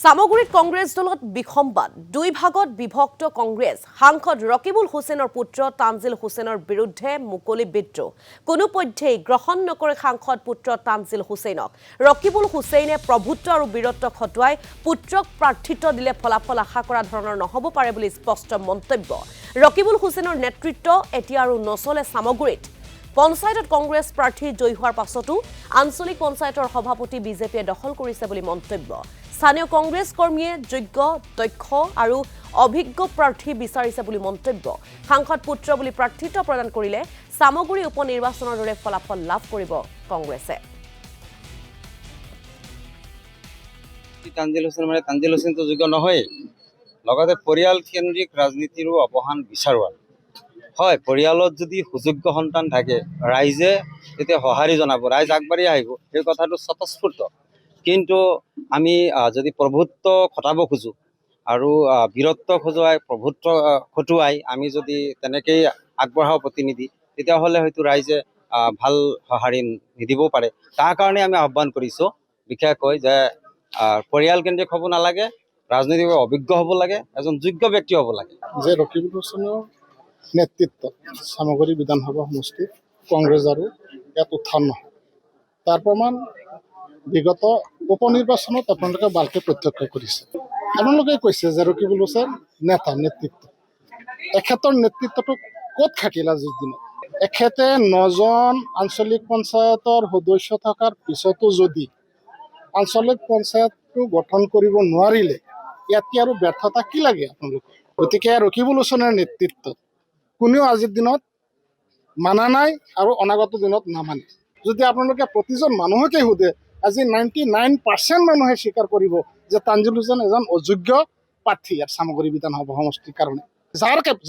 সামগুৰিত কংগ্ৰেছ দলত বিসম্বাদ দুই ভাগত বিভক্ত কংগ্ৰেছ সাংসদ ৰকিবুল হুছেইনৰ পুত্ৰ তানজিল হুছেইনৰ বিৰুদ্ধে মুকলি বিদ্ৰোহ কোনো পধ্যেই গ্ৰহণ নকৰে সাংসদ পুত্ৰ তানজিল হুছেইনক ৰকিবুল হুছেইনে প্ৰভুত্ব আৰু বীৰত্ব খটুৱাই পুত্ৰক প্ৰাৰ্থিত্ব দিলে ফলাফল আশা কৰা ধৰণৰ নহ'ব পাৰে বুলি স্পষ্ট মন্তব্য ৰকিবুল হুছেইনৰ নেতৃত্ব এতিয়া আৰু নচলে সামগুৰিত পঞ্চায়তত কংগ্ৰেছ প্ৰাৰ্থী জয়ী হোৱাৰ পাছতো আঞ্চলিক পঞ্চায়তৰ সভাপতি বিজেপিয়ে দখল কৰিছে বুলি মন্তব্য স্থানীয় কংগ্ৰেছ কৰ্মীয়ে যোগ্য দক্ষ আৰু অভিজ্ঞ প্ৰাৰ্থী বিচাৰিছে বুলি মন্তব্য সাংসদ পুত্ৰ বুলি প্ৰাৰ্থিত্ব প্ৰদান কৰিলে সামগুৰি উপনিৰ্বাচনৰ দৰে ফলাফল লাভ কৰিব কংগ্ৰেছে তানজিল হুছেইন তানজিল হুছেইনটো যোগ্য নহয় লগতে পৰিয়াল কেন্দ্ৰিক ৰাজনীতিৰো অৱসান বিচাৰোৱা হয় পৰিয়ালত যদি সুযোগ্য সন্তান থাকে ৰাইজে তেতিয়া সঁহাৰি জনাব ৰাইজ আগবাঢ়ি আহিব এই কথাটো স্বতঃস্ফূৰ্ত কিন্তু আমি যদি প্ৰভুত্ব খটাব খোজো আৰু বীৰত্ব খোজুৱাই প্ৰভুত্ব খটুৱাই আমি যদি তেনেকেই আগবঢ়াও প্ৰতিনিধি তেতিয়াহ'লে হয়তো ৰাইজে ভাল সঁহাৰি নিদিবও পাৰে তাৰ কাৰণে আমি আহ্বান কৰিছোঁ বিশেষকৈ যে পৰিয়াল কেন্দ্ৰিক হ'ব নালাগে ৰাজনৈতিকভাৱে অভিজ্ঞ হ'ব লাগে এজন যোগ্য ব্যক্তি হ'ব লাগে যে ৰকিবুল হুছেইনৰ নেতৃত্বত সামগুৰি বিধানসভা সমষ্টিত কংগ্ৰেছ আৰু ইয়াত উত্থান নহয় তাৰ প্ৰমাণ বিগত উপনিৰ্বাচনত আপোনালোকে ভালকৈ প্ৰত্যক্ষ কৰিছে আপোনালোকে কৈছে যে ৰকিবুল হুছেইন নেতৃত্ব এখেতৰ নেতৃত্বটো ক'ত থাকিল আজিৰ দিনত এখেতে 9জন আঞ্চলিক পঞ্চায়তৰ সদস্য থকাৰ পিছতো যদি আঞ্চলিক পঞ্চায়তটো গঠন কৰিব নোৱাৰিলে ইয়াতকৈ আৰু ব্যৰ্থতা কি লাগে আপোনালোকে গতিকে ৰকিবুল হুছেইনৰ নেতৃত্বত কোনেও আজিৰ দিনত মানা নাই আৰু অনাগত দিনত নামানে যদি আপোনালোকে প্ৰতিজন মানুহকে সোধে আজি 99% মানুহে স্বীকাৰ কৰিব যে তানজিল হুছেইন এজন অযোগ্য প্ৰাৰ্থী ইয়াত সামগুৰি বিধানসভা সমষ্টিৰ কাৰণে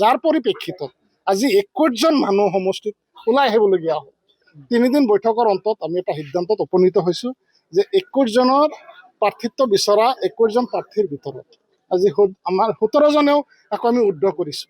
যাৰ পৰিপ্ৰেক্ষিতত আজি 21জন মানুহ সমষ্টিত ওলাই আহিবলগীয়া হ'ল 3 দিন বৈঠকৰ অন্তত আমি এটা সিদ্ধান্তত উপনীত হৈছোঁ যে 21জনৰ প্ৰাৰ্থিত্ব বিচৰা 21জন প্ৰাৰ্থীৰ ভিতৰত আজি আমাৰ 17জনেও আকৌ আমি উদ্ধ কৰিছোঁ